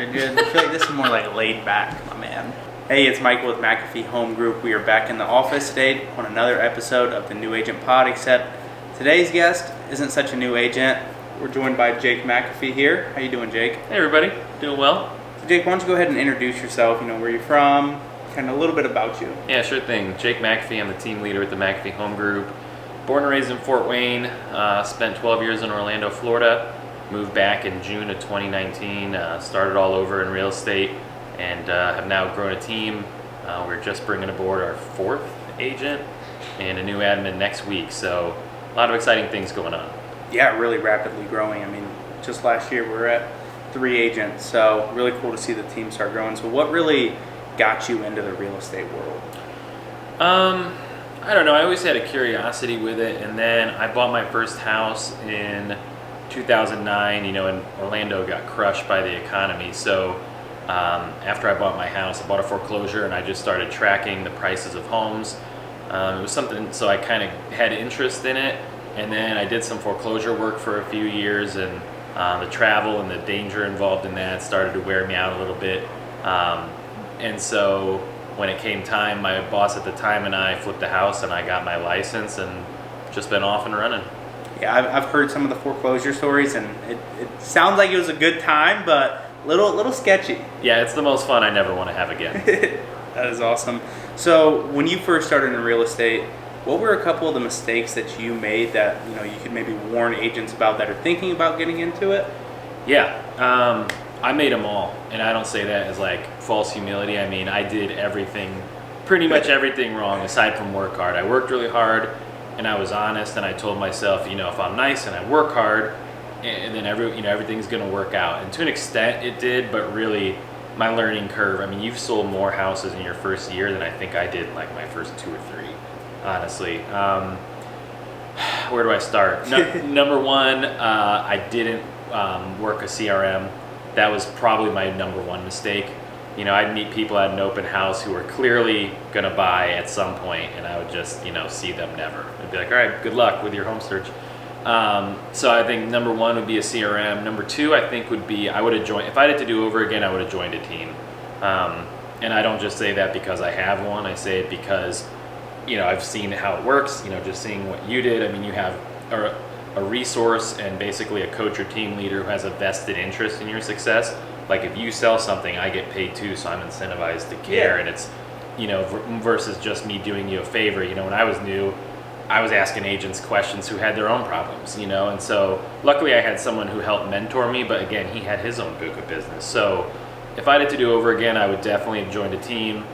rigid. I feel like this is more like laid back, my man. Hey, it's Michael with Mcafee Home Group. We are back in the office today on another episode of the New Agent Pod, except today's guest isn't such a new agent. We're joined by Jake Mcafee here. How you doing, Jake? Hey everybody, doing well. So Jake, why don't you go ahead and introduce yourself, where you're from, kind of a little bit about you. Yeah, sure thing. Jake Mcfee, I'm the team leader at the Mcfee Home Group. Born and raised in Fort Wayne, spent 12 years in Orlando, Florida. Moved back in June of 2019, started all over in real estate, and have now grown a team. We're just bringing aboard our fourth agent and a new admin next week, so a lot of exciting things going on. Yeah, really rapidly growing. Just last year we were at 3 agents, so really cool to see the team start growing. So what really got you into the real estate world? I don't know, I always had a curiosity with it, and then I bought my first house in 2009, and Orlando got crushed by the economy, so after I bought my house, I bought a foreclosure and I just started tracking the prices of homes. It was something, so I kind of had interest in it, and then I did some foreclosure work for a few years, and the travel and the danger involved in that started to wear me out a little bit. And so when it came time, my boss at the time and I flipped the house and I got my license and just been off and running. Yeah, I've heard some of the foreclosure stories, and it sounds like it was a good time, but little sketchy. Yeah, it's the most fun I never want to have again. That is awesome. So when you first started in real estate, what were a couple of the mistakes that you made that you could maybe warn agents about that are thinking about getting into it? Yeah, I made them all, and I don't say that as like false humility. I did everything, pretty much everything wrong aside from work hard. I worked really hard, and I was honest, and I told myself, if I'm nice and I work hard, and then everything's going to work out. And to an extent it did, but really my learning curve, you've sold more houses in your first year than I think I did in like my first 2 or 3, honestly. Where do I start? Number one, I didn't work a CRM. That was probably my number one mistake. I'd meet people at an open house who were clearly going to buy at some point, and I would just, see them never. I'd be like, all right, good luck with your home search. So I think number one would be a CRM. Number two, I think would be, I would have joined, if I had to do over again, I would have joined a team. And I don't just say that because I have one. I say it because, I've seen how it works, just seeing what you did. You have a resource and basically a coach or team leader who has a vested interest in your success. Like if you sell something, I get paid too, so I'm incentivized to care. Yeah. And it's, versus just me doing you a favor. When I was new, I was asking agents questions who had their own problems, and so luckily I had someone who helped mentor me, but again, he had his own book of business. So if I had to do over again, I would definitely have joined a team,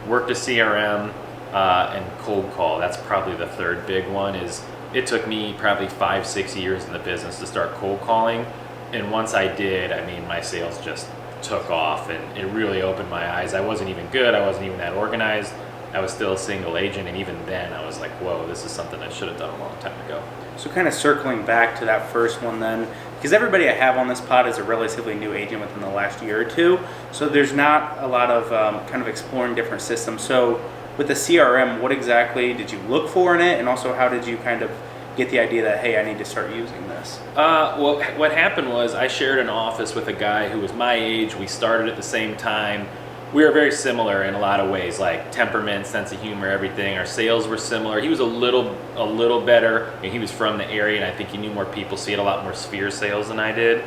worked a CRM, and cold call. That's probably the third big one. Is it took me probably 5-6 years in the business to start cold calling, and once I did, my sales just took off, and it really opened my eyes. I wasn't even good, I wasn't even that organized, I was still a single agent, and even then I was like, whoa, this is something I should have done a long time ago. So kind of circling back to that first one then, because everybody I have on this pod is a relatively new agent within the last year or two, so there's not a lot of kind of exploring different systems. So with the CRM, what exactly did you look for in it, and also how did you kind of get the idea that, hey, I need to start using this? Well, what happened was I shared an office with a guy who was my age. We started at the same time. We were very similar in a lot of ways, like temperament, sense of humor, everything. Our sales were similar. He was a little better. He was from the area, and I think he knew more people, so he had a lot more sphere sales than I did.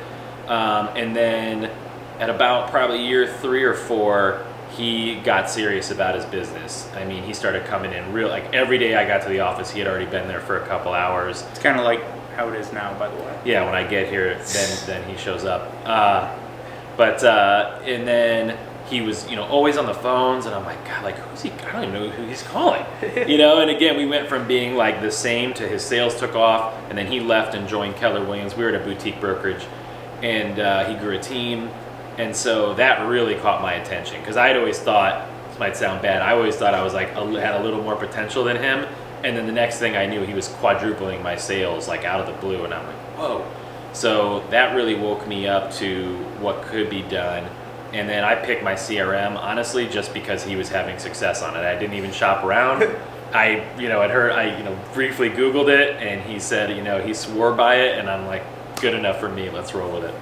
And then at about probably year 3 or 4, he got serious about his business. He started coming in every day I got to the office, he had already been there for a couple hours. It's kind of like how it is now, by the way. Yeah, when I get here, then he shows up. And then he was, always on the phones, and I'm like, God, like, who's he? I don't even know who he's calling. And again, we went from being like the same to his sales took off, and then he left and joined Keller Williams. We were at a boutique brokerage, and he grew a team. And so that really caught my attention, because I had always thought, this might sound bad, I always thought I was had a little more potential than him. And then the next thing I knew, he was quadrupling my sales like out of the blue, and I'm like, whoa. So that really woke me up to what could be done. And then I picked my CRM, honestly, just because he was having success on it. I didn't even shop around. I briefly Googled it, and he said, he swore by it, and I'm like, good enough for me, let's roll with it.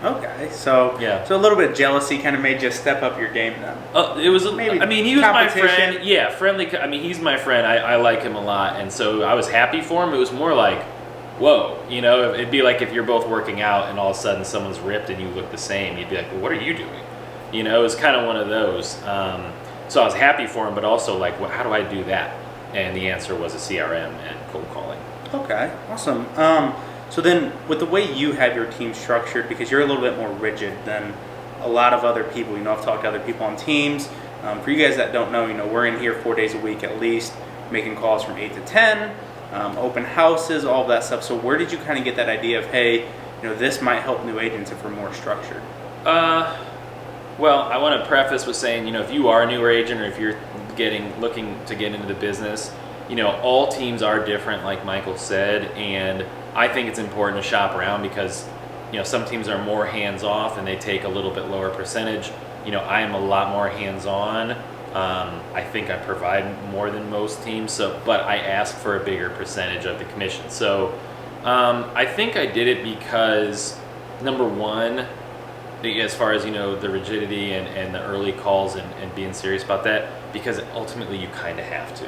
Okay, so Yeah. so a little bit of jealousy kind of made you step up your game then. It was. Maybe I mean, he was my competition. friend. Yeah, friendly. I mean, he's my friend. I like him a lot, and so I was happy for him. It was more like, whoa, it'd be like if you're both working out and all of a sudden someone's ripped and you look the same. You'd be like, well, what are you doing? It was kind of one of those. So I was happy for him, but also like, well, how do I do that? And the answer was a CRM and cold calling. Okay, awesome. So then, with the way you have your team structured, because you're a little bit more rigid than a lot of other people, I've talked to other people on teams. For you guys that don't know, we're in here 4 days a week at least, making calls from 8 to 10, open houses, all of that stuff. So where did you kind of get that idea of, hey, this might help new agents if we're more structured? Well, I want to preface with saying, if you are a newer agent or if you're looking to get into the business, all teams are different, like Michael said, and I think it's important to shop around because, some teams are more hands-off and they take a little bit lower percentage. I am a lot more hands-on. I think I provide more than most teams, but I ask for a bigger percentage of the commission. So I think I did it because, number one, as far as the rigidity and the early calls and being serious about that, because ultimately you kind of have to.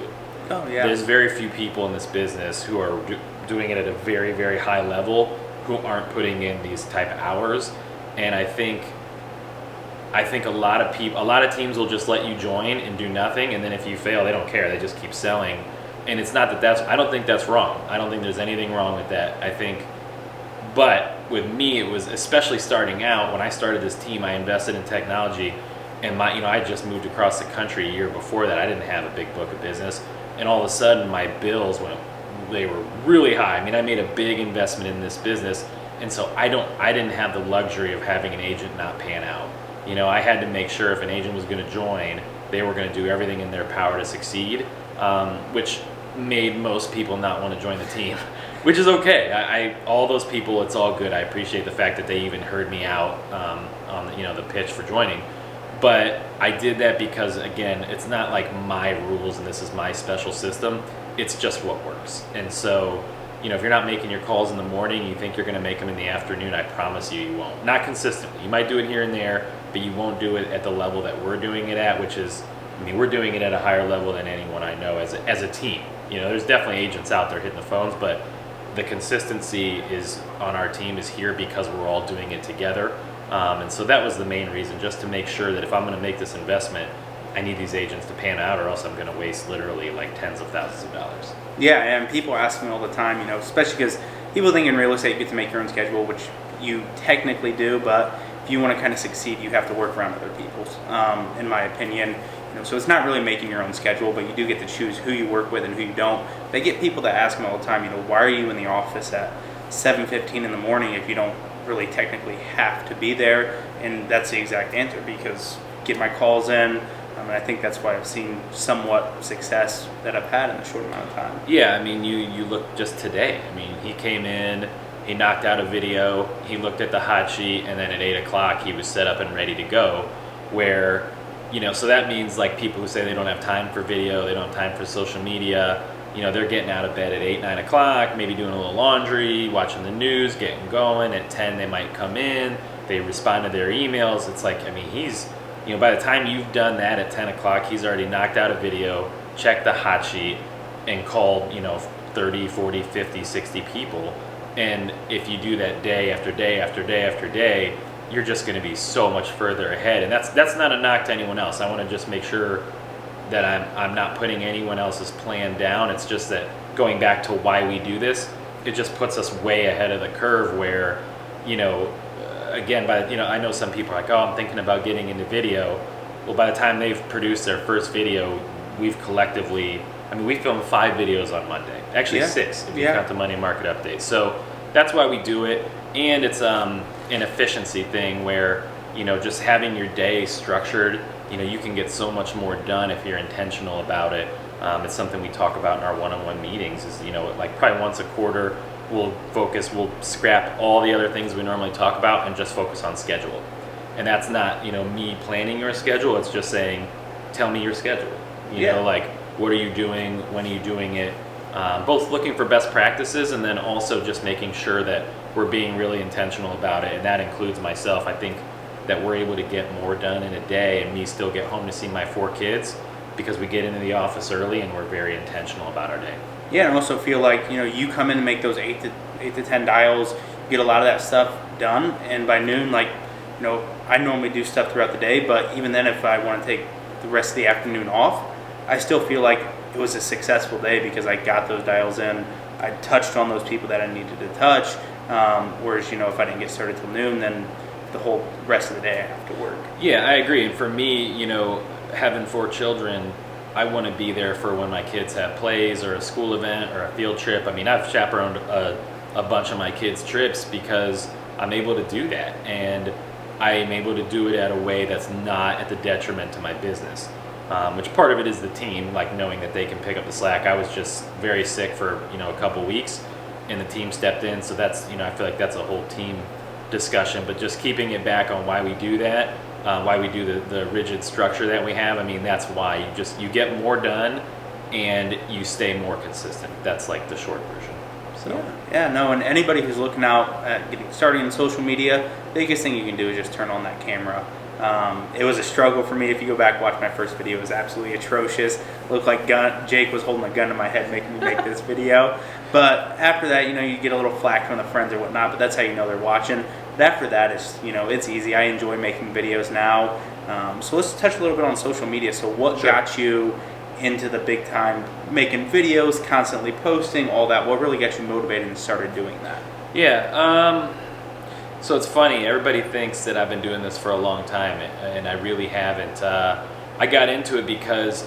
Oh yeah. There's very few people in this business who are doing it at a very, very high level who aren't putting in these type of hours, and I think a lot of teams will just let you join and do nothing, and then if you fail, they don't care. They just keep selling, and it's not I don't think that's wrong. I don't think there's anything wrong with that. But with me, it was especially starting out. When I started this team, I invested in technology, and I just moved across the country a year before that. I didn't have a big book of business, and all of a sudden my bills they were really high. I mean, I made a big investment in this business, and so I didn't have the luxury of having an agent not pan out. I had to make sure if an agent was going to join, they were going to do everything in their power to succeed, which made most people not want to join the team. Which is okay. All those people, it's all good. I appreciate the fact that they even heard me out on the pitch for joining. But I did that because, again, it's not like my rules and this is my special system. It's just what works. And so, if you're not making your calls in the morning, you think you're going to make them in the afternoon, I promise you won't. Not consistently. You might do it here and there, but you won't do it at the level that we're doing it at, which is, we're doing it at a higher level than anyone I know as a team. There's definitely agents out there hitting the phones, but the consistency is on our team is here because we're all doing it together. And so that was the main reason, just to make sure that if I'm going to make this investment, I need these agents to pan out, or else I'm going to waste literally like tens of thousands of dollars. Yeah, and people ask me all the time, especially because people think in real estate you get to make your own schedule, which you technically do, but if you want to kind of succeed, you have to work around other people's, in my opinion. So it's not really making your own schedule, but you do get to choose who you work with and who you don't. They get people that ask me all the time, why are you in the office at 7:15 in the morning if you don't really technically have to be there? And that's the exact answer, because get my calls in, and I think that's why I've seen somewhat success that I've had in a short amount of time. Yeah, you look just today. He came in, he knocked out a video, he looked at the hot sheet, and then at 8 o'clock he was set up and ready to go, where so that means like people who say they don't have time for video, they don't have time for social media, they're getting out of bed at 8, 9 o'clock, maybe doing a little laundry, watching the news, getting going. At 10, they might come in, they respond to their emails. It's like, he's, by the time you've done that at 10 o'clock, he's already knocked out a video, checked the hot sheet, and called, 30, 40, 50, 60 people. And if you do that day after day after day after day, you're just going to be so much further ahead. And that's not a knock to anyone else. I want to just make sure that I'm not putting anyone else's plan down. It's just that going back to why we do this, it just puts us way ahead of the curve where, again, I know some people are like, oh, I'm thinking about getting into video. Well, by the time they've produced their first video, we've collectively, we filmed 5 videos on Monday. Actually, 6 if you count the money market update. So that's why we do it. And it's an efficiency thing where, just having your day structured, you can get so much more done if you're intentional about it. It's something we talk about in our one-on-one meetings is, like probably once a quarter, we'll scrap all the other things we normally talk about and just focus on schedule. And that's not, me planning your schedule. It's just saying, tell me your schedule. Like, what are you doing? When are you doing it? Both looking for best practices and then also just making sure that we're being really intentional about it, and that includes myself. I think that we're able to get more done in a day and me still get home to see my 4 kids because we get into the office early and we're very intentional about our day. Yeah, and I also feel like, you come in and make those 8 to 10 dials, you get a lot of that stuff done, and by noon, like, I normally do stuff throughout the day, but even then, if I want to take the rest of the afternoon off, I still feel like it was a successful day because I got those dials in, I touched on those people that I needed to touch, whereas, if I didn't get started till noon, then the whole rest of the day I have to work. Yeah, I agree. And for me, having 4 children, I want to be there for when my kids have plays or a school event or a field trip. I mean, I've chaperoned a bunch of my kids' trips because I'm able to do that. And I'm able to do it at a way that's not at the detriment to my business. Which part of it is the team, like knowing that they can pick up the slack. I was just very sick for, a couple weeks and the team stepped in. So that's, I feel like that's a whole team discussion, but just keeping it back on why we do that, why we do the rigid structure that we have. I mean, that's why you get more done and you stay more consistent. That's like the short version. So and anybody who's looking out at getting started in social media, the biggest thing you can do is just turn on that camera. It was a struggle for me. If you go back and watch my first video, it was absolutely atrocious. It looked like Jake was holding a gun to my head making me make this video. But after that, you get a little flack from the friends or whatnot, but that's how you know they're watching. But after that, it's easy. I enjoy making videos now. So let's touch a little bit on social media. So what got you into the big time, making videos, constantly posting, all that? What really got you motivated and started doing that? Yeah, so it's funny. Everybody thinks that I've been doing this for a long time, and I really haven't. I got into it because,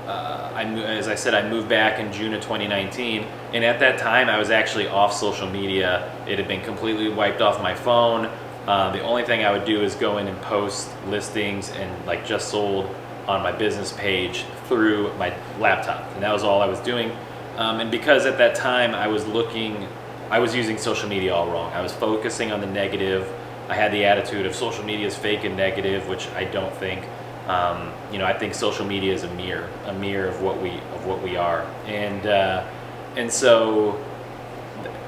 as I said, I moved back in June of 2019, and at that time I was actually off social media. It had been completely wiped off my phone. The only thing I would do is go in and post listings and like just sold on my business page through my laptop, and that was all I was doing. And because at that time I was using social media all wrong. I was focusing on the negative. I had the attitude of social media is fake and negative, which I don't think. I think social media is a mirror of what we are. And so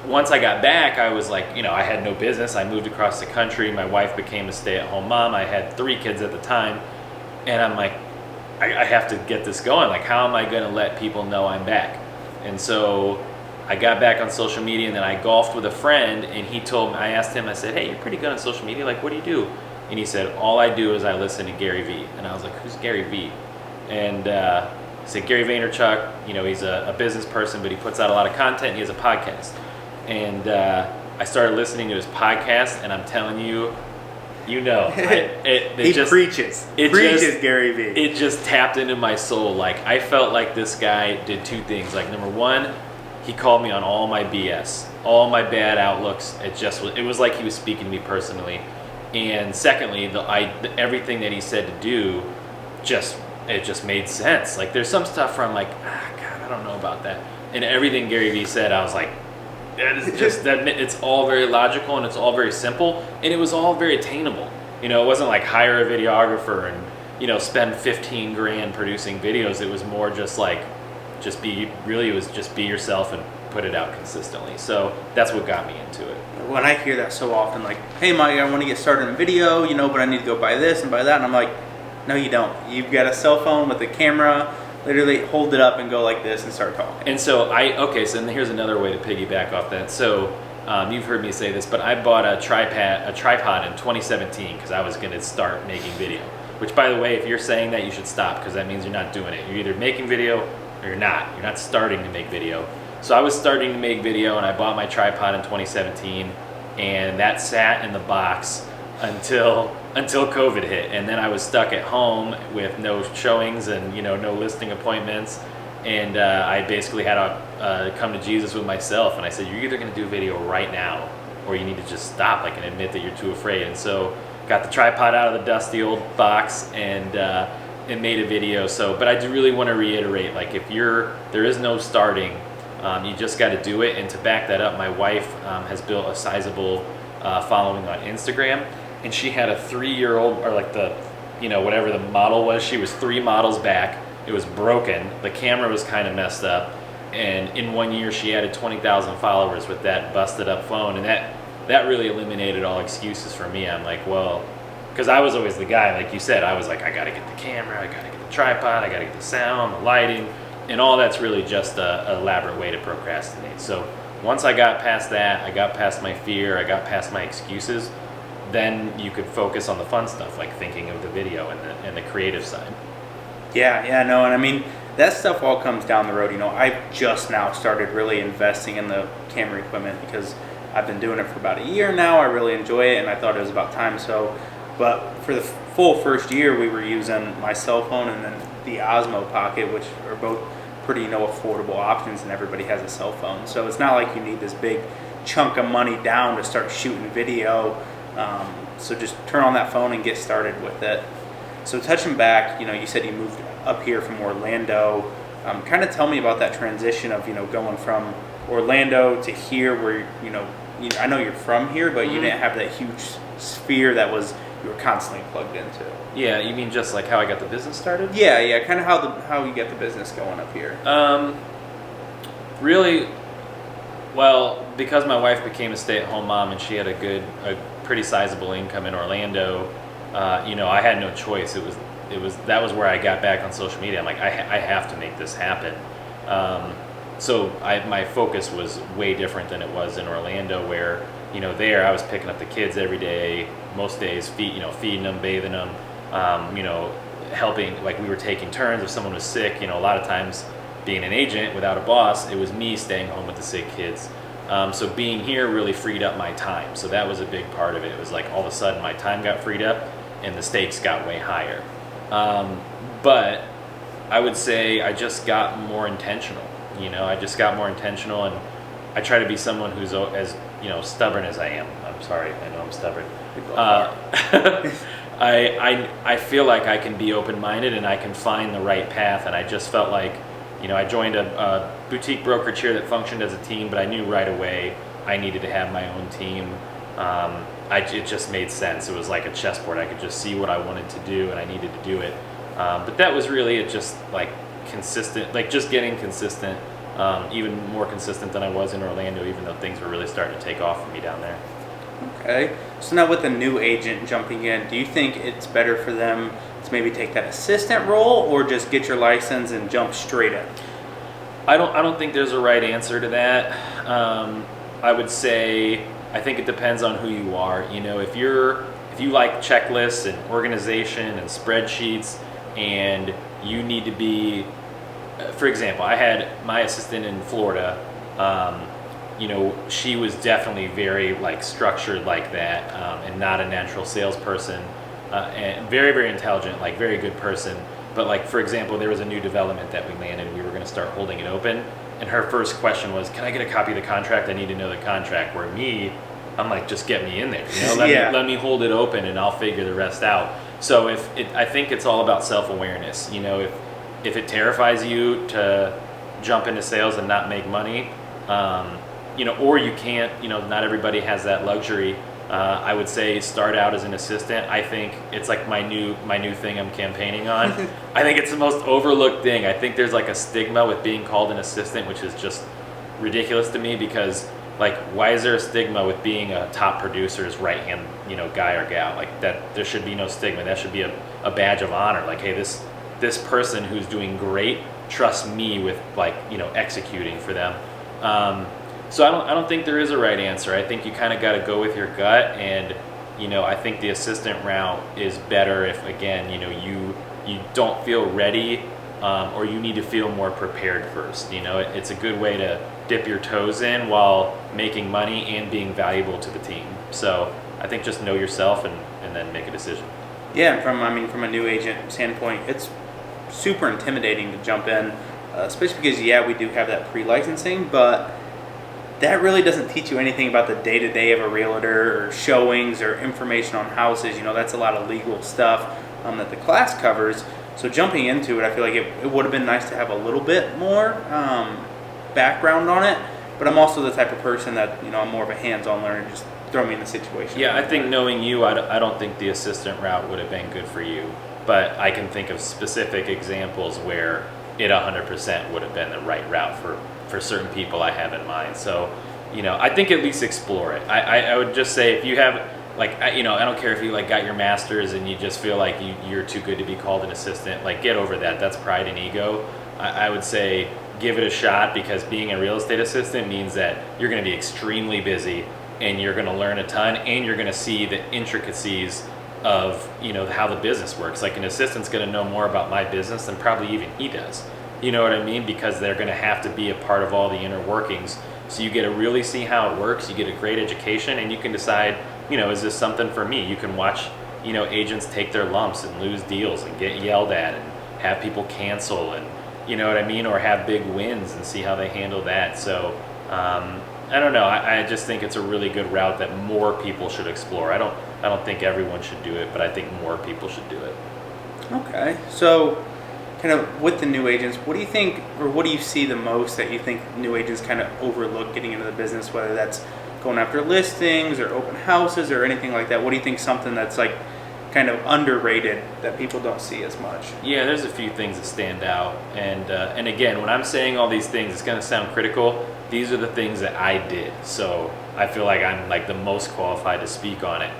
once I got back, I was like, I had no business. I moved across the country. My wife became a stay-at-home mom. I had 3 kids at the time, and I'm like, I have to get this going. Like, how am I going to let people know I'm back? And so I got back on social media, and then I golfed with a friend, and I asked him, I said, hey, you're pretty good on social media. Like, what do you do? And he said, all I do is I listen to Gary Vee. And I was like, who's Gary Vee? And he said, Gary Vaynerchuk, he's a business person, but he puts out a lot of content, and he has a podcast. And I started listening to his podcast, and I'm telling you, he preaches. Gary Vee. It just tapped into my soul. Like, I felt like this guy did 2 things. Like, number one, he called me on all my BS, all my bad outlooks. It was like he was speaking to me personally. And secondly, everything that he said to do, it just made sense. Like, there's some stuff where I'm like, God, I don't know about that. And everything Gary Vee said, I was like, it's all very logical and it's all very simple, and it was all very attainable. It wasn't like hire a videographer and spend 15 grand producing videos. It was more just like be yourself and put it out consistently. So that's what got me into it. When I hear that so often, like, hey Mike, I want to get started in video, but I need to go buy this and buy that, and I'm like, no you don't. You've got a cell phone with a camera. Literally hold it up and go like this and start talking. And so so here's another way to piggyback off that. So you've heard me say this, but I bought a tripod in 2017 because I was going to start making video. Which, by the way, if you're saying that, you should stop, because that means you're not doing it. You're either making video or you're not. You're not starting to make video. So I was starting to make video, and I bought my tripod in 2017, and that sat in the box until COVID hit, and then I was stuck at home with no showings and no listing appointments, and I basically had to come to Jesus with myself, and I said, you're either going to do video right now or you need to just stop, and admit that you're too afraid. And so got the tripod out of the dusty old box and made a video. So, but I do really want to reiterate, like, there is no starting, you just got to do it. And to back that up, my wife has built a sizable following on Instagram. And she had a 3-year-old, or like whatever the model was, she was 3 models back. It was broken. The camera was kind of messed up. And in 1 year, she added 20,000 followers with that busted up phone. And that really eliminated all excuses for me. I'm like, well, because I was always the guy, like you said, I was like, I got to get the camera, I got to get the tripod, I got to get the sound, the lighting, and all that's really just a elaborate way to procrastinate. So once I got past that, I got past my fear, I got past my excuses, then you could focus on the fun stuff, like thinking of the video and the creative side. Yeah, no, and I mean, that stuff all comes down the road. You know, I've just now started really investing in the camera equipment because I've been doing it for about a year now. I really enjoy it, and I thought it was about time. So, but for the full first year, we were using my cell phone and then the Osmo Pocket, which are both pretty, you know, affordable options, and everybody has a cell phone. So it's not like you need this big chunk of money down to start shooting video. So just turn on that phone and get started with it. So touching back, you know, you said you moved up here from Orlando. Kind of tell me about that transition of, you know, going from Orlando to here where, you know, I know you're from here, but you didn't have that huge sphere that was you were constantly plugged into. Yeah, you mean just like how I got the business started? Yeah, kind of how you get the business going up here. Really, well, because my wife became a stay-at-home mom and she had a pretty sizable income in Orlando, you know, I had no choice. That was where I got back on social media. I'm like, I have to make this happen. So my focus was way different than it was in Orlando, where, you know, there I was picking up the kids every day, most days, feeding them, bathing them, you know, helping, like we were taking turns if someone was sick. You know, a lot of times being an agent without a boss, it was me staying home with the sick kids. So being here really freed up my time. So that was a big part of it. It was like all of a sudden my time got freed up and the stakes got way higher. But I would say I just got more intentional. You know, I just got more intentional, and I try to be someone who's as, you know, stubborn as I am. I'm sorry, I know I'm stubborn. I feel like I can be open-minded and I can find the right path, and I just felt like, you know, I joined a boutique brokerage here that functioned as a team, but I knew right away I needed to have my own team. It just made sense. It was like a chessboard. I could just see what I wanted to do, and I needed to do it. But that was really it, just like consistent, like just getting consistent, even more consistent than I was in Orlando, even though things were really starting to take off for me down there. Okay. So now with a new agent jumping in, do you think it's better for them to maybe take that assistant role or just get your license and jump straight in? I don't think there's a right answer to that. I would say I think it depends on who you are. You know, if you like checklists and organization and spreadsheets, and you need to be, for example, I had my assistant in Florida. You know, she was definitely very like structured like that, and not a natural salesperson, and very, very intelligent, like very good person. But like, for example, there was a new development that we landed. We were going to start holding it open, and her first question was, "Can I get a copy of the contract? I need to know the contract." Where I'm like, just get me in there. You know, let me hold it open, and I'll figure the rest out. So I think it's all about self-awareness. You know, if it terrifies you to jump into sales and not make money, you know, or you can't, you know, not everybody has that luxury. I would say start out as an assistant. I think it's like my new thing I'm campaigning on. I think it's the most overlooked thing. I think there's like a stigma with being called an assistant, which is just ridiculous to me, because like, why is there a stigma with being a top producer's right-hand, you know, guy or gal? Like that, there should be no stigma. That should be a badge of honor. Like, hey, this person who's doing great trusts me with, like, you know, executing for them. So I don't think there is a right answer. I think you kind of got to go with your gut, and, you know, I think the assistant route is better if, again, you know, you don't feel ready, or you need to feel more prepared first. You know, it's a good way to dip your toes in while making money and being valuable to the team. So I think just know yourself and then make a decision. Yeah, from a new agent standpoint, it's super intimidating to jump in, especially because, yeah, we do have that pre-licensing, but that really doesn't teach you anything about the day-to-day of a realtor or showings or information on houses. You know, that's a lot of legal stuff that the class covers. So jumping into it, I feel like it would have been nice to have a little bit more background on it, but I'm also the type of person that, you know, I'm more of a hands-on learner. Just throw me in the situation. Yeah, I think knowing you, I don't think the assistant route would have been good for you, but I can think of specific examples where it 100% would have been the right route for certain people I have in mind. So, I think at least explore it. I would just say if you have like, I don't care if you like got your master's and you just feel like you're too good to be called an assistant, like get over that. That's pride and ego. I would say give it a shot, because being a real estate assistant means that you're going to be extremely busy and you're going to learn a ton, and you're going to see the intricacies of how the business works. Like an assistant's going to know more about my business than probably even he does. You know what I mean? Because they're going to have to be a part of all the inner workings. So you get to really see how it works. You get a great education, and you can decide, is this something for me? You can watch, agents take their lumps and lose deals and get yelled at and have people cancel, and you know what I mean, or have big wins and see how they handle that. So I don't know. I just think it's a really good route that more people should explore. I don't think everyone should do it, but I think more people should do it. Okay, so kind of with the new agents, what do you think, or what do you see the most that you think new agents kind of overlook getting into the business, whether that's going after listings or open houses or anything like that? What do you think something that's like kind of underrated that people don't see as much? Yeah, there's a few things that stand out, and again, when I'm saying all these things, it's going to sound critical. These are the things that I did, so I feel like I'm like the most qualified to speak on it.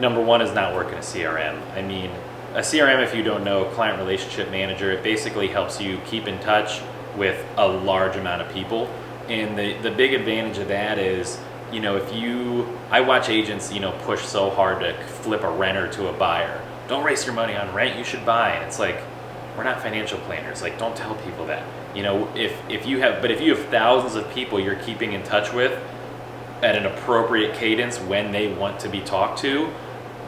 Number one is not working a CRM. I mean, a CRM, if you don't know, client relationship manager, it basically helps you keep in touch with a large amount of people. And the big advantage of that is, I watch agents, push so hard to flip a renter to a buyer. Don't waste your money on rent, you should buy. And it's like, we're not financial planners. Like, don't tell people that. If you have thousands of people you're keeping in touch with at an appropriate cadence when they want to be talked to,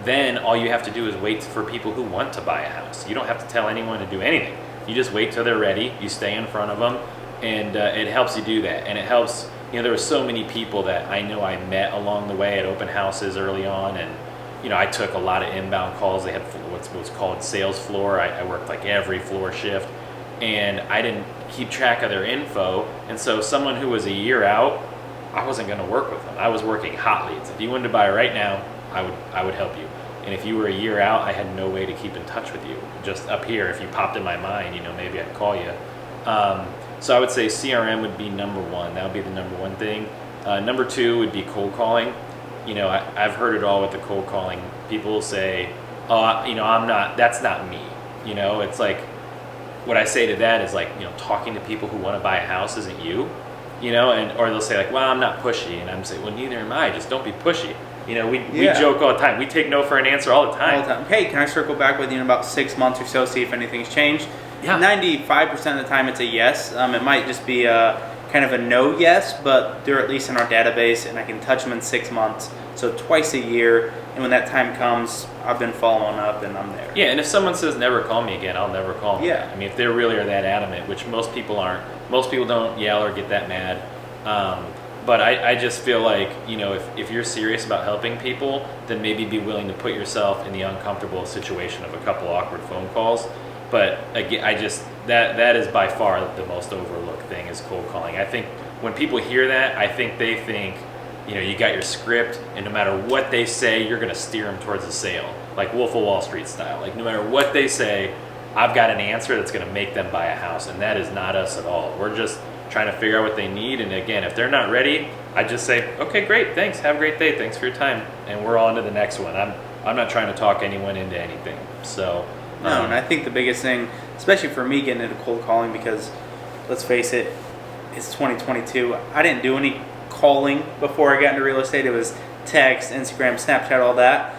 then all you have to do is wait for people who want to buy a house. You don't have to tell anyone to do anything. You just wait till they're ready. You stay in front of them, and it helps you do that. And it helps, there were so many people that I know I met along the way at open houses early on, and I took a lot of inbound calls. They had what's called sales floor. I worked like every floor shift, and I didn't keep track of their info. And so someone who was a year out, I wasn't going to work with them. I was working hot leads. If you wanted to buy right now, I would help you. And if you were a year out, I had no way to keep in touch with you. Just up here, if you popped in my mind, maybe I'd call you. So I would say CRM would be number one. That would be the number one thing. Number two would be cold calling. I've heard it all with the cold calling. People will say, oh, that's not me. It's like, what I say to that is like, talking to people who want to buy a house isn't you, or they'll say like, well, I'm not pushy. And I'm saying, well, neither am I. Just don't be pushy. We joke all the time. We take no for an answer all the time. All the time. Hey, can I circle back with you in about 6 months or so, see if anything's changed? Yeah. 95% of the time it's a yes. It might just be kind of a no yes, but they're at least in our database, and I can touch them in 6 months. So twice a year, and when that time comes, I've been following up, and I'm there. Yeah, and if someone says never call me again, I'll never call them. Yeah. I mean, if they really are that adamant, which most people aren't. Most people don't yell or get that mad. But I just feel like, if you're serious about helping people, then maybe be willing to put yourself in the uncomfortable situation of a couple awkward phone calls. But again, that is by far the most overlooked thing is cold calling. I think when people hear that, I think they think, you got your script, and no matter what they say, you're going to steer them towards a sale, like Wolf of Wall Street style. Like no matter what they say, I've got an answer that's going to make them buy a house, and that is not us at all. We're just trying to figure out what they need, and again, if they're not ready, I just say, okay, great, thanks, have a great day, thanks for your time, and we're on to the next one. I'm not trying to talk anyone into anything. So no, and I think the biggest thing, especially for me getting into cold calling, because let's face it, it's 2022. I didn't do any calling before I got into real estate. It was text, Instagram, Snapchat, all that.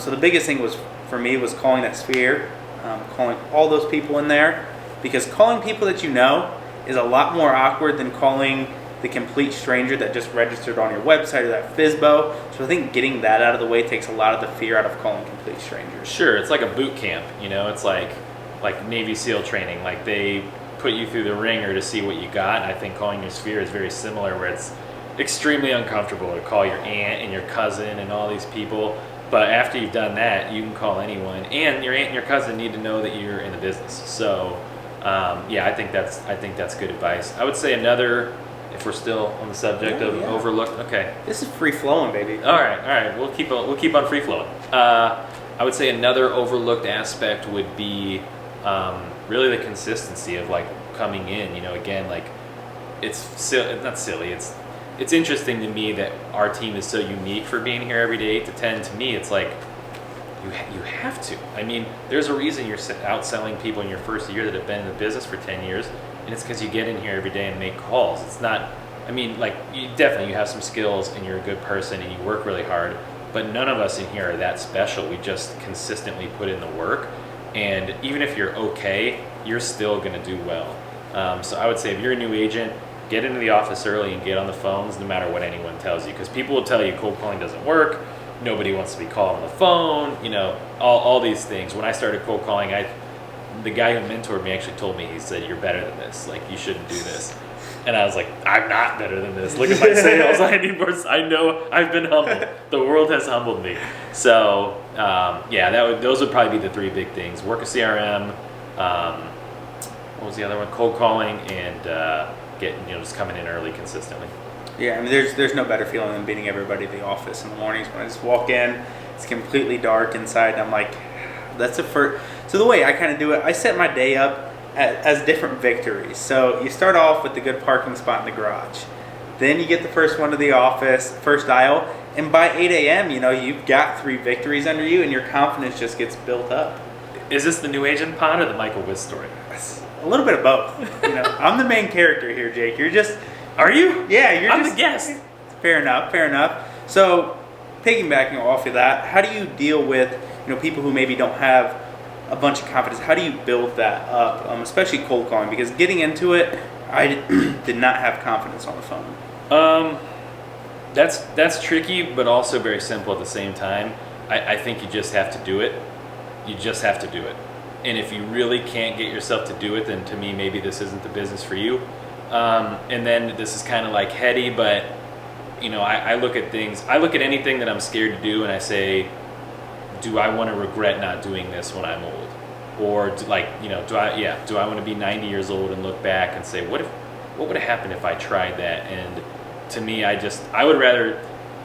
So the biggest thing was for me was calling that sphere, calling all those people in there, because calling people that you know is a lot more awkward than calling the complete stranger that just registered on your website or that FSBO. So I think getting that out of the way takes a lot of the fear out of calling complete strangers. Sure, it's like a boot camp, it's like Navy SEAL training. Like they put you through the ringer to see what you got, and I think calling your sphere is very similar, where it's extremely uncomfortable to call your aunt and your cousin and all these people. But after you've done that, you can call anyone, and your aunt and your cousin need to know that you're in the business. So I think that's good advice. I would say another, if we're still on the subject of overlooked. Okay. This is free flowing, baby. All right. We'll keep on free flowing. I would say another overlooked aspect would be really the consistency of like coming in. Again, like it's not silly. It's it's interesting to me that our team is so unique for being here every day 8 to 10. To me, it's like you have to. I mean, there's a reason you're outselling people in your first year that have been in the business for 10 years, and it's because you get in here every day and make calls. It's not, I mean, like, you have some skills and you're a good person and you work really hard, but none of us in here are that special. We just consistently put in the work, and even if you're okay, you're still going to do well. So I would say if you're a new agent, get into the office early and get on the phones no matter what anyone tells you, because people will tell you cold calling doesn't work, nobody wants to be called on the phone, you know, all these things. When I started cold calling, the guy who mentored me actually told me, he said, "You're better than this, like you shouldn't do this." And I was like, "I'm not better than this. Look at my sales. I need more. I know I've been humbled. The world has humbled me." So those would probably be the 3 big things: work a CRM, what was the other one? Cold calling, and just coming in early consistently. Yeah, I mean, there's no better feeling than beating everybody at the office in the mornings when I just walk in. It's completely dark inside, and I'm like, that's the first. So the way I kind of do it, I set my day up as different victories. So you start off with the good parking spot in the garage. Then you get the first one to the office, first dial, and by 8 a.m., you've got 3 victories under you, and your confidence just gets built up. Is this the new agent pod or the Michael Witt story? A little bit of both. I'm the main character here, Jake. You're just... Are you? Yeah, I'm the guest. Fair enough. So, piggybacking off of that, how do you deal with people who maybe don't have a bunch of confidence? How do you build that up, especially cold calling? Because getting into it, I did not have confidence on the phone. That's tricky, but also very simple at the same time. I think you just have to do it. You just have to do it. And if you really can't get yourself to do it, then to me, maybe this isn't the business for you. And then this is kind of like heady, but I look at things. I look at anything that I'm scared to do, and I say, do I want to regret not doing this when I'm old? Or do I want to be 90 years old and look back and say, what would have happened if I tried that? And to me, I would rather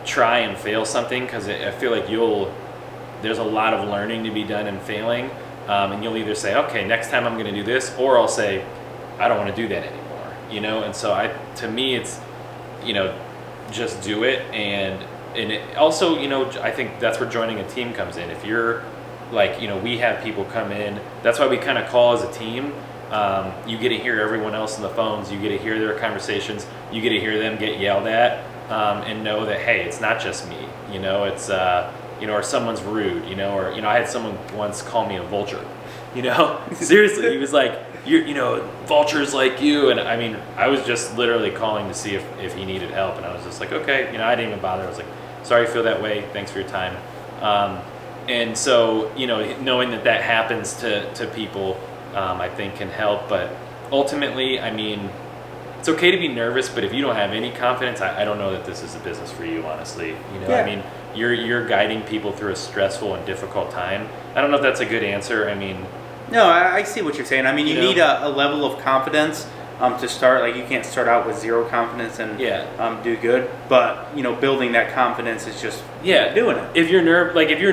try and fail something, because I feel like there's a lot of learning to be done in failing. And you'll either say, okay, next time I'm going to do this, or I'll say, I don't want to do that anymore, And so to me, it's, just do it. And it also, I think that's where joining a team comes in. If you're like, we have people come in, that's why we kind of call as a team. You get to hear everyone else on the phones, you get to hear their conversations, you get to hear them get yelled at, and know that, hey, it's not just me, it's, or someone's rude, or, I had someone once call me a vulture, seriously, he was like, vultures like you, and I mean, I was just literally calling to see if he needed help, and I was just like, okay, I didn't even bother. I was like, sorry you feel that way, thanks for your time. And so, knowing that happens to people, I think can help, but ultimately, I mean, it's okay to be nervous, but if you don't have any confidence, I don't know that this is a business for you, honestly. Yeah. I mean, you're guiding people through a stressful and difficult time. I don't know if that's a good answer. I mean, no, I see what you're saying. I mean, you need a level of confidence to start. Like, you can't start out with 0 confidence and do good. But building that confidence is just doing it. If you're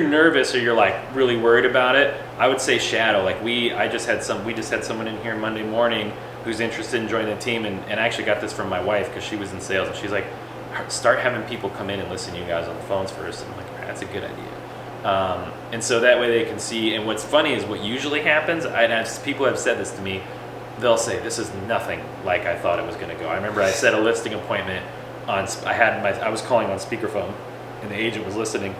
nervous or you're like really worried about it, I would say shadow. Like we just had someone in here Monday morning who's interested in joining the team, and I actually got this from my wife because she was in sales, and she's like, start having people come in and listen to you guys on the phones first. And I'm like, that's a good idea. And so that way they can see. And what's funny is what usually happens, people have said this to me, they'll say, this is nothing like I thought it was going to go. I remember I set a listing appointment I was calling on speakerphone, and the agent was listening,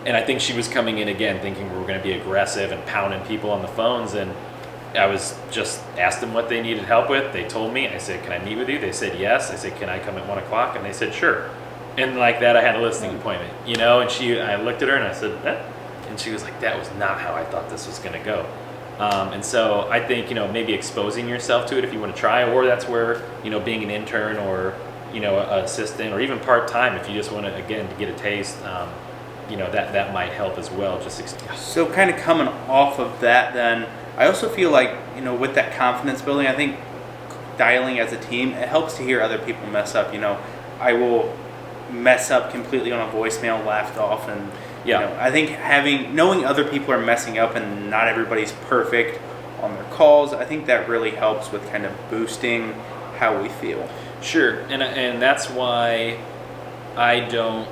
and I think she was coming in again thinking we were going to be aggressive and pounding people on the phones, and I was just asked them what they needed help with. They told me. I said, can I meet with you? They said yes. I said, can I come at 1 o'clock? And they said sure. And like that, I had a listing appointment, and I looked at her and I said, eh? And she was like, that was not how I thought this was going to go. And so I think, maybe exposing yourself to it if you want to try, or that's where, being an intern or, an assistant, or even part-time, if you just want to, again, to get a taste, that might help as well. So kind of coming off of that then, I also feel like, with that confidence building, I think dialing as a team, it helps to hear other people mess up. I will mess up completely on a voicemail, laughed off, and I think knowing other people are messing up and not everybody's perfect on their calls, I think that really helps with kind of boosting how we feel. Sure, and that's why I don't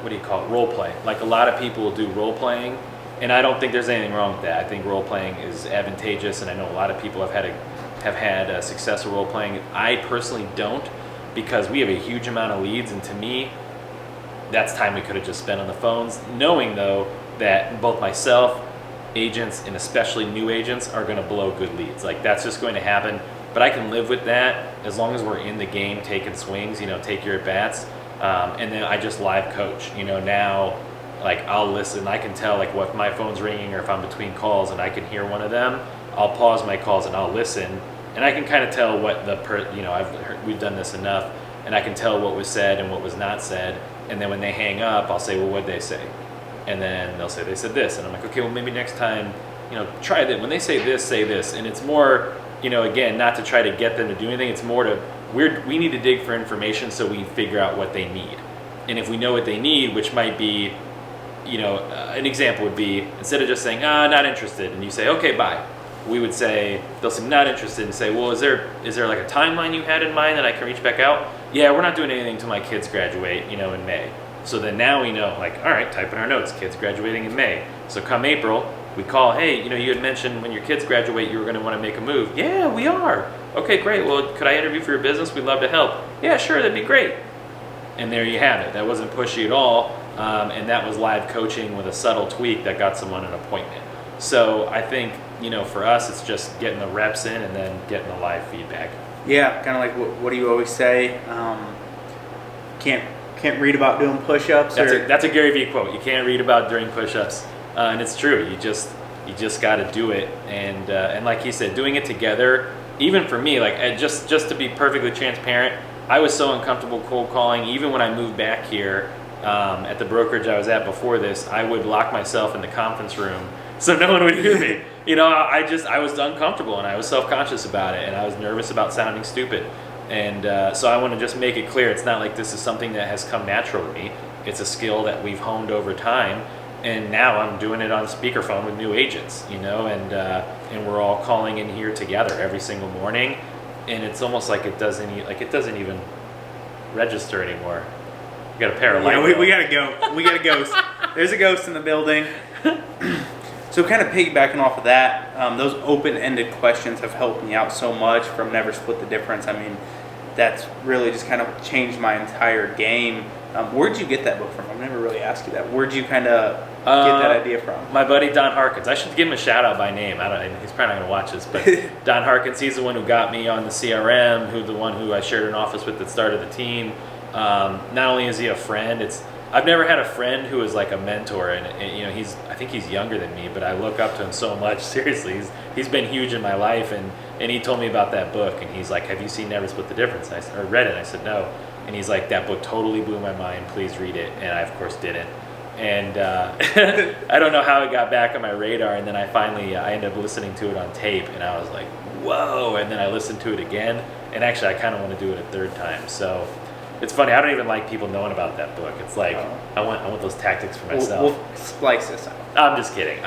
what do you call it, role play. Like a lot of people will do role playing, and I don't think there's anything wrong with that. I think role playing is advantageous, and I know a lot of people have had successful role playing. I personally don't, because we have a huge amount of leads, and to me, that's time we could have just spent on the phones. Knowing though that both myself, agents, and especially new agents are going to blow good leads. Like that's just going to happen. But I can live with that as long as we're in the game, taking swings. Take your at bats. And then I just live coach. Now, like I'll listen. I can tell like if my phone's ringing or if I'm between calls and I can hear one of them, I'll pause my calls and I'll listen, and I can kind of tell what we've done this enough, and I can tell what was said and what was not said. And then when they hang up, I'll say, well, what'd they say? And then they'll say they said this, and I'm like, okay, well maybe next time, try that. When they say this, say this, and it's more, again, not to try to get them to do anything. It's more to we need to dig for information so we figure out what they need. And if we know what they need, which might be, an example would be, instead of just saying, not interested, and you say, okay, bye, we would say, they'll say, not interested, and say, well, is there like a timeline you had in mind that I can reach back out? Yeah, we're not doing anything until my kids graduate, in May. So then now we know, like, all right, type in our notes, kids graduating in May. So come April, we call, hey, you had mentioned when your kids graduate, you were going to want to make a move. Yeah, we are. Okay, great. Well, could I interview for your business? We'd love to help. Yeah, sure, that'd be great. And there you have it. That wasn't pushy at all. And that was live coaching with a subtle tweak that got someone an appointment. So I think, for us, it's just getting the reps in and then getting the live feedback. Yeah, kind of like what do you always say? Can't read about doing push-ups. That's a Gary Vee quote. You can't read about doing push-ups, and it's true. You just got to do it, and like he said, doing it together. Even for me, like just to be perfectly transparent, I was so uncomfortable cold calling. Even when I moved back here, at the brokerage I was at before this, I would lock myself in the conference room so no one would hear me. I was uncomfortable and I was self-conscious about it, and I was nervous about sounding stupid. And so I want to just make it clear, it's not like this is something that has come natural to me. It's a skill that we've honed over time, and now I'm doing it on speakerphone with new agents, and we're all calling in here together every single morning, and it's almost like it doesn't even register anymore. We got a pair of light. We gotta go. We got a ghost. There's a ghost in the building. So kind of piggybacking off of that, those open-ended questions have helped me out so much from Never Split the Difference. I mean, that's really just kind of changed my entire game. Where'd you get that book from? I've never really asked you that. Where'd you kind of get that idea from? My buddy Don Harkins. I should give him a shout out by name. He's probably not going to watch this, but Don Harkins, he's the one who got me on the CRM, the one who I shared an office with that started the team. Not only is he a friend, I've never had a friend who is like a mentor, and I think he's younger than me, but I look up to him so much. Seriously, he's been huge in my life, and he told me about that book, and he's like, "Have you seen Never Split the Difference?" Or read it. I said no, and he's like, "That book totally blew my mind. Please read it." And I of course didn't, and I don't know how it got back on my radar, and then I ended up listening to it on tape, and I was like, "Whoa!" And then I listened to it again, and actually I kind of want to do it a third time. So. It's funny. I don't even like people knowing about that book. It's like I want those tactics for myself. We'll splice this out. I'm just kidding.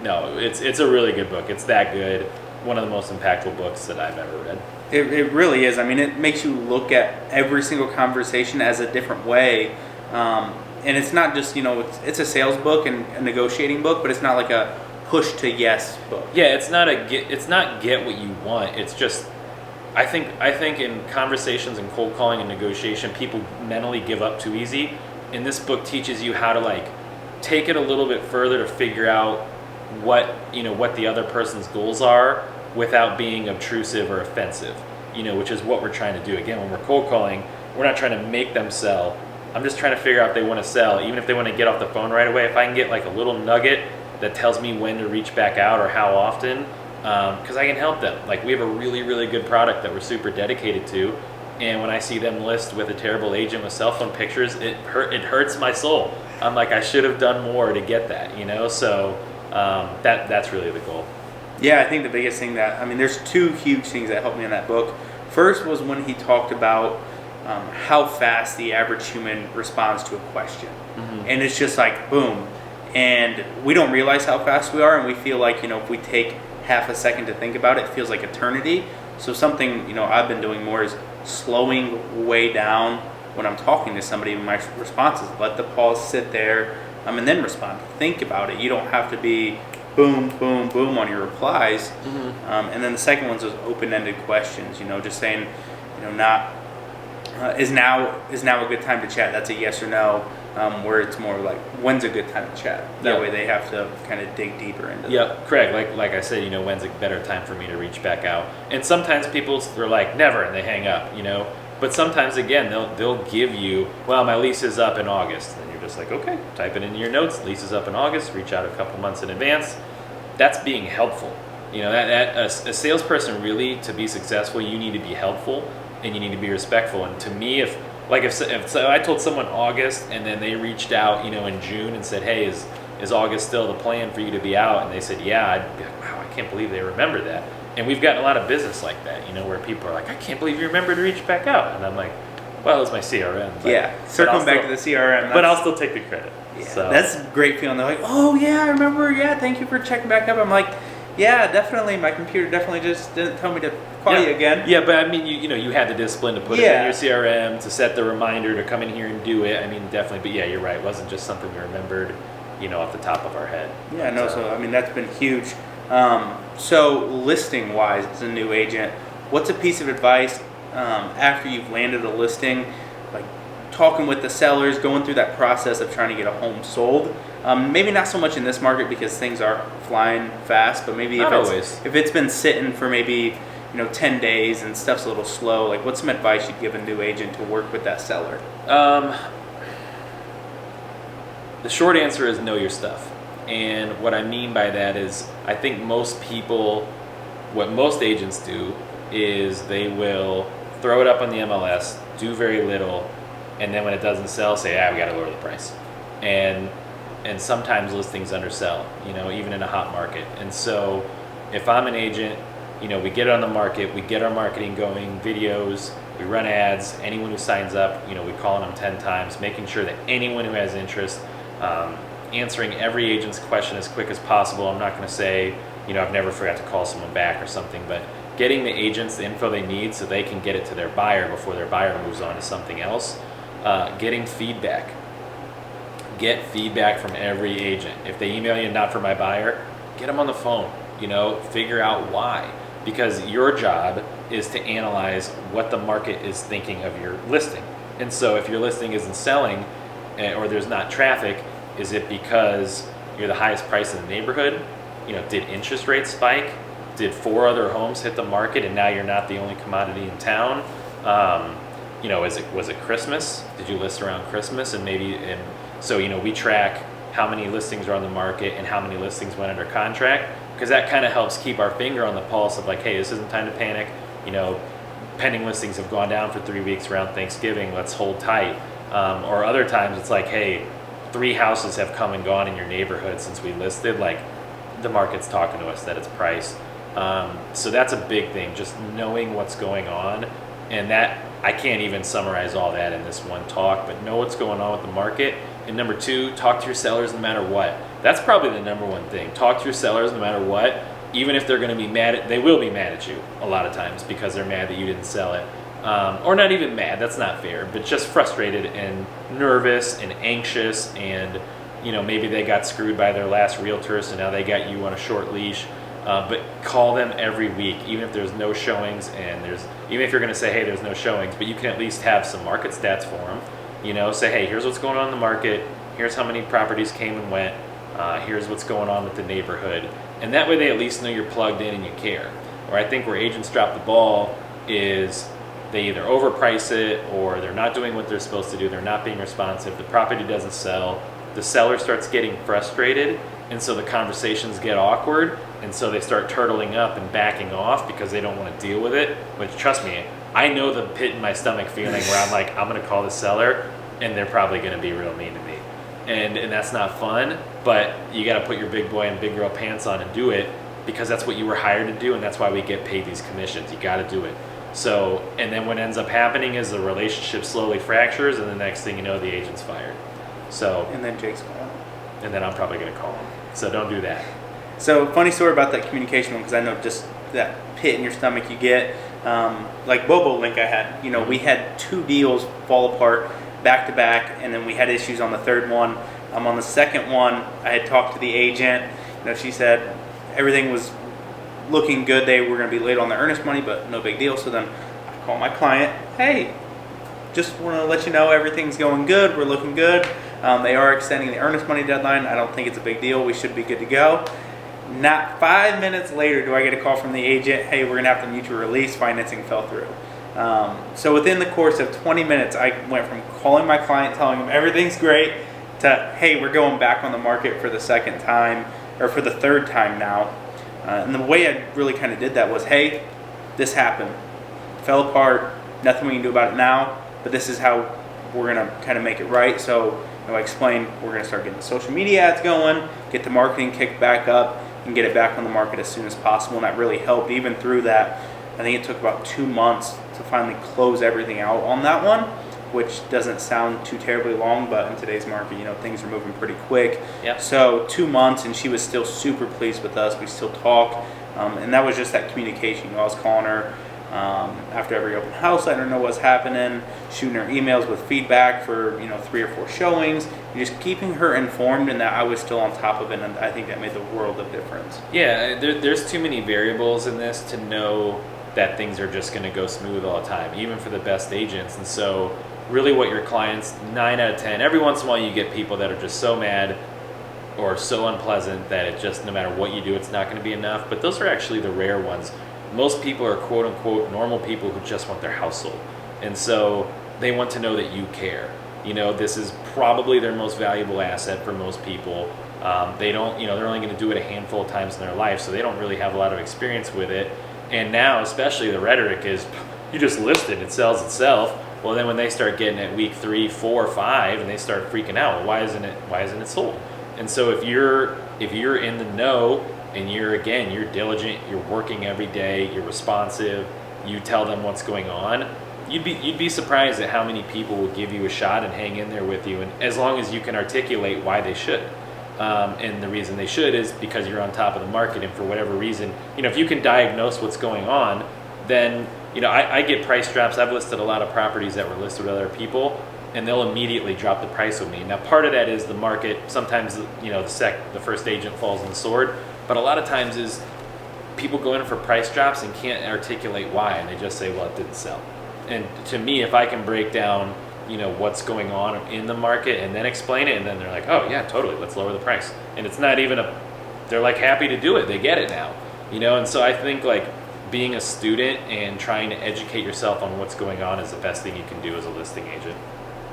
No, it's a really good book. It's that good. One of the most impactful books that I've ever read. It really is. I mean, it makes you look at every single conversation as a different way. And it's not just it's a sales book and a negotiating book, but it's not like a push to yes book. Yeah, it's not get what you want. It's just. I think in conversations and cold calling and negotiation, people mentally give up too easy. And this book teaches you how to take it a little bit further to figure out what the other person's goals are without being obtrusive or offensive. Which is what we're trying to do. Again, when we're cold calling, we're not trying to make them sell. I'm just trying to figure out if they want to sell, even if they want to get off the phone right away. If I can get like a little nugget that tells me when to reach back out or how often. Because I can help them. Like we have a really, really good product that we're super dedicated to, and when I see them list with a terrible agent with cell phone pictures, it hurts my soul. I'm like, I should have done more to get that, So that's really the goal. Yeah, I think the biggest thing there's two huge things that helped me in that book. First was when he talked about how fast the average human responds to a question, and it's just like boom, and we don't realize how fast we are, and we feel like if we take half a second to think about it, it feels like eternity. So something I've been doing more is slowing way down when I'm talking to somebody. My response is let the pause sit there, and then respond. Think about it. You don't have to be boom, boom, boom on your replies. And then the second one's those open-ended questions. Just saying, not is now a good time to chat. That's a yes or no. Where it's more like when's a good time to chat. That way they have to kind of dig deeper into. Yeah, correct. Like I said, when's a better time for me to reach back out? And sometimes people are like never, and they hang up. But sometimes again they'll give you, well, my lease is up in August, and you're just like, okay, type it into your notes. Lease is up in August. Reach out a couple months in advance. That's being helpful. That a salesperson really, to be successful, you need to be helpful and you need to be respectful. And to me, if I told someone August and then they reached out, in June and said, hey, is August still the plan for you to be out? And they said, yeah, I'd be like, wow, I can't believe they remember that. And we've gotten a lot of business like that, where people are like, I can't believe you remembered to reach back out. And I'm like, well, it's my CRM. Circling back to the CRM. But I'll still take the credit. Yeah, so. That's a great feeling. They're like, oh, yeah, I remember. Yeah, thank you for checking back up. I'm like, yeah, definitely. My computer definitely just didn't tell me to call you again. Yeah, but I mean, you had the discipline to put it in your CRM, to set the reminder to come in here and do it. I mean, definitely. But yeah, you're right. It wasn't just something we remembered, off the top of our head. Yeah, no. So I mean, that's been huge. So listing wise, as a new agent, what's a piece of advice after you've landed a listing, like talking with the sellers, going through that process of trying to get a home sold? Maybe not so much in this market because things are flying fast, but maybe if it's been sitting for maybe 10 days and stuff's a little slow, like what's some advice you'd give a new agent to work with that seller? The short answer is know your stuff. And what I mean by that is I think what most agents do is they will throw it up on the MLS, do very little, and then when it doesn't sell, say, we got to lower the price. And sometimes listings undersell, even in a hot market. And so if I'm an agent, we get it on the market, we get our marketing going, videos, we run ads, anyone who signs up, we call on them 10 times, making sure that anyone who has interest, answering every agent's question as quick as possible. I'm not going to say, I've never forgot to call someone back or something, but getting the agents the info they need so they can get it to their buyer before their buyer moves on to something else. Getting feedback. Get feedback from every agent. If they email you, not for my buyer, get them on the phone, figure out why. Because your job is to analyze what the market is thinking of your listing. And so if your listing isn't selling or there's not traffic, is it because you're the highest price in the neighborhood? Did interest rates spike? Did 4 other homes hit the market and now you're not the only commodity in town? Was it Christmas? Did you list around Christmas? So we track how many listings are on the market and how many listings went under contract, because that kind of helps keep our finger on the pulse of like, hey, this isn't time to panic. Pending listings have gone down for 3 weeks around Thanksgiving. Let's hold tight. Or other times it's like, hey, 3 houses have come and gone in your neighborhood since we listed. Like the market's talking to us that it's priced. So that's a big thing, just knowing what's going on. And that, I can't even summarize all that in this one talk, but know what's going on with the market. And number 2, talk to your sellers no matter what. That's probably the number one thing. Talk to your sellers no matter what, even if they're going to be they will be mad at you a lot of times because they're mad that you didn't sell it. Or not even mad, that's not fair, but just frustrated and nervous and anxious, and maybe they got screwed by their last realtor, so now they got you on a short leash. But call them every week, even if there's no showings, and even if you're going to say, hey, there's no showings, but you can at least have some market stats for them. Say, hey, here's what's going on in the market, here's how many properties came and went, here's what's going on with the neighborhood. And that way they at least know you're plugged in and you care. Or I think where agents drop the ball is they either overprice it or they're not doing what they're supposed to do, they're not being responsive, the property doesn't sell, the seller starts getting frustrated, and so the conversations get awkward, and so they start turtling up and backing off because they don't want to deal with it. Which, trust me, I know the pit in my stomach feeling where I'm like, I'm going to call the seller and they're probably going to be real mean to me. And that's not fun, but you got to put your big boy and big girl pants on and do it, because that's what you were hired to do, and that's why we get paid these commissions. You got to do it. So, and then what ends up happening is the relationship slowly fractures, and the next thing you know, the agent's fired. So, and then Jake's calling. And then I'm probably going to call him. So don't do that. So funny story about that communication one, because I know just that pit in your stomach you get. like Bobo Link I had. We had 2 deals fall apart back to back, and then we had issues on the third one. On the second one, I had talked to the agent. She said everything was looking good. They were going to be late on the earnest money, but no big deal. So then I called my client. Hey, just want to let you know everything's going good. We're looking good. They are extending the earnest money deadline. I don't think it's a big deal. We should be good to go. Not 5 minutes later do I get a call from the agent. Hey, we're going to have to mutual release. Financing fell through. So within the course of 20 minutes, I went from calling my client, telling him everything's great, to, hey, we're going back on the market for the second time, or for the third time now. And the way I really kind of did that was, hey, this happened. Fell apart. Nothing we can do about it now, but this is how we're going to kind of make it right. So I explained we're going to start getting the social media ads going, get the marketing kicked back up, and get it back on the market as soon as possible. And that really helped. Even through that, I think it took about 2 months to finally close everything out on that one, which doesn't sound too terribly long, but in today's market, things are moving pretty quick. Yep. So 2 months, and she was still super pleased with us. We still talk, and that was just that communication. I was calling her after every open house, letting her know what's happening, shooting her emails with feedback for 3 or 4 showings, and just keeping her informed, and that I was still on top of it. And I think that made the world of difference. Yeah, there's too many variables in this to know that things are just going to go smooth all the time, even for the best agents. And so really what your clients, 9 out of 10, every once in a while you get people that are just so mad or so unpleasant that it just, no matter what you do, it's not going to be enough. But those are actually the rare ones. Most people are quote unquote normal people who just want their house sold. And so they want to know that you care. This is probably their most valuable asset for most people. They don't, they're only going to do it a handful of times in their life, so they don't really have a lot of experience with it. And now, especially, the rhetoric is, you just list it, it sells itself. Well, then when they start getting at week 3, 4, 5, and they start freaking out, well, why isn't it sold? And so if you're in the know, and you're diligent, you're working every day, you're responsive, you tell them what's going on, you'd be surprised at how many people will give you a shot and hang in there with you, and as long as you can articulate why they should. And the reason they should is because you're on top of the market, and for whatever reason, if you can diagnose what's going on, then, I get price drops. I've listed a lot of properties that were listed with other people, and they'll immediately drop the price with me. Now, part of that is the market. Sometimes, the first agent falls on the sword, but a lot of times is people go in for price drops and can't articulate why, and they just say, well, it didn't sell. And to me, if I can break down what's going on in the market and then explain it, and then they're like, oh yeah, totally, let's lower the price. And it's not even they're like happy to do it. They get it now, and so I think like being a student and trying to educate yourself on what's going on is the best thing you can do as a listing agent.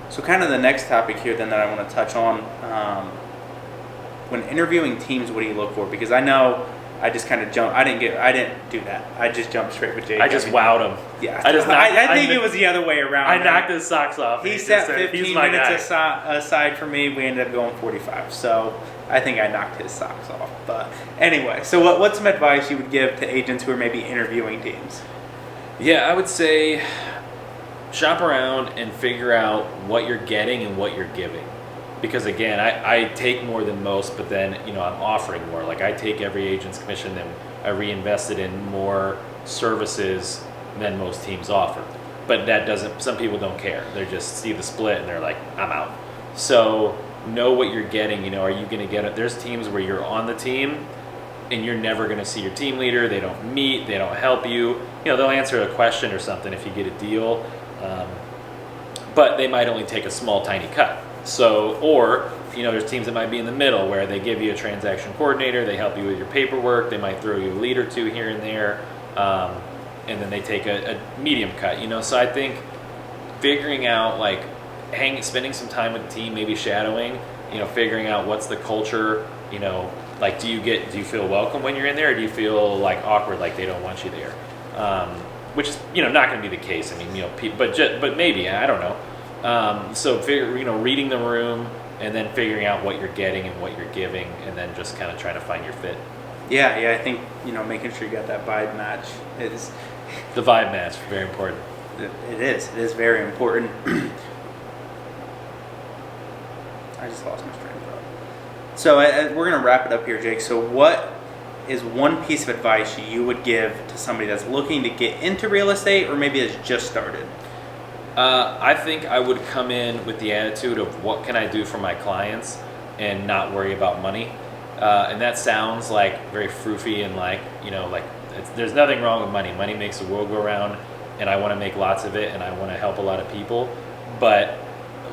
So kind of the next topic here then that I want to touch on, when interviewing teams, what do you look for? Because I know I just kind of jumped. I didn't do that. I just jumped straight with Jake. I just wowed him. Yeah. I think it was the other way around. I knocked his socks off. He set 15 minutes aside for me. We ended up going 45. So I think I knocked his socks off. But anyway, so what's some advice you would give to agents who are maybe interviewing teams? Yeah, I would say shop around and figure out what you're getting and what you're giving. Because again, I take more than most, but then I'm offering more. Like I take every agent's commission and I reinvest it in more services than most teams offer. But that doesn't. Some people don't care. They just see the split and they're like, I'm out. So know what you're getting. Are you going to get it? There's teams where you're on the team and you're never going to see your team leader. They don't meet. They don't help you. They'll answer a question or something if you get a deal, but they might only take a small, tiny cut. So, or, there's teams that might be in the middle where they give you a transaction coordinator, they help you with your paperwork, they might throw you a lead or two here and there, and then they take a medium cut, So I think figuring out, like, spending some time with the team, maybe shadowing, figuring out what's the culture, like, do you feel welcome when you're in there, or do you feel, like, awkward, like they don't want you there? Which is, not going to be the case. I mean, but maybe, I don't know. So reading the room and then figuring out what you're getting and what you're giving, and then just kind of trying to find your fit. Yeah, I think making sure you got that vibe match is the vibe match, very important. It is very important. I just lost my train of thought. So we're gonna wrap it up here, Jake. So what is one piece of advice you would give to somebody that's looking to get into real estate or maybe has just started? I think I would come in with the attitude of what can I do for my clients and not worry about money. And that sounds like very froofy and like, there's nothing wrong with money. Money makes the world go round, and I want to make lots of it, and I want to help a lot of people. But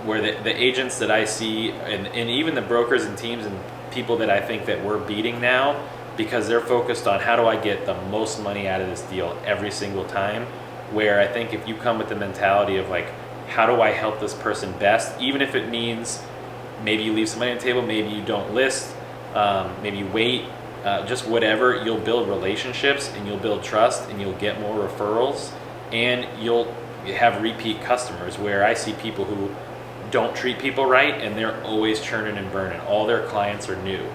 where the agents that I see, and even the brokers and teams and people that I think that we're beating now, because they're focused on how do I get the most money out of this deal every single time, where I think if you come with the mentality of like, how do I help this person best, even if it means maybe you leave some money on the table, maybe you don't list, maybe you wait, just whatever, you'll build relationships and you'll build trust and you'll get more referrals and you'll have repeat customers, where I see people who don't treat people right and they're always churning and burning. All their clients are new.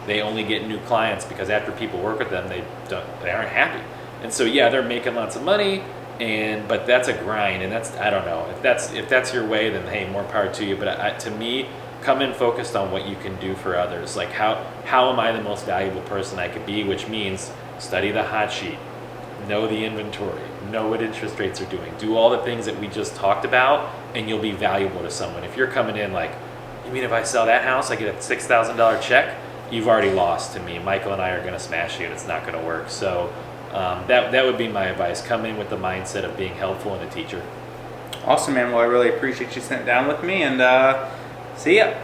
They only get new clients because after people work with them, they aren't happy. And so yeah, they're making lots of money, but that's a grind, and that's, I don't know, if that's your way, then hey, more power to you. But to me, come in focused on what you can do for others. Like how am I the most valuable person I could be, which means study the hot sheet, know the inventory, know what interest rates are doing, do all the things that we just talked about, and you'll be valuable to someone. If you're coming in like, you mean if I sell that house, I get a $6,000 check? You've already lost to me. Michael and I are going to smash you, and it's not going to work. So that would be my advice. Come in with the mindset of being helpful and a teacher. Awesome, man. Well, I really appreciate you sitting down with me, and see ya.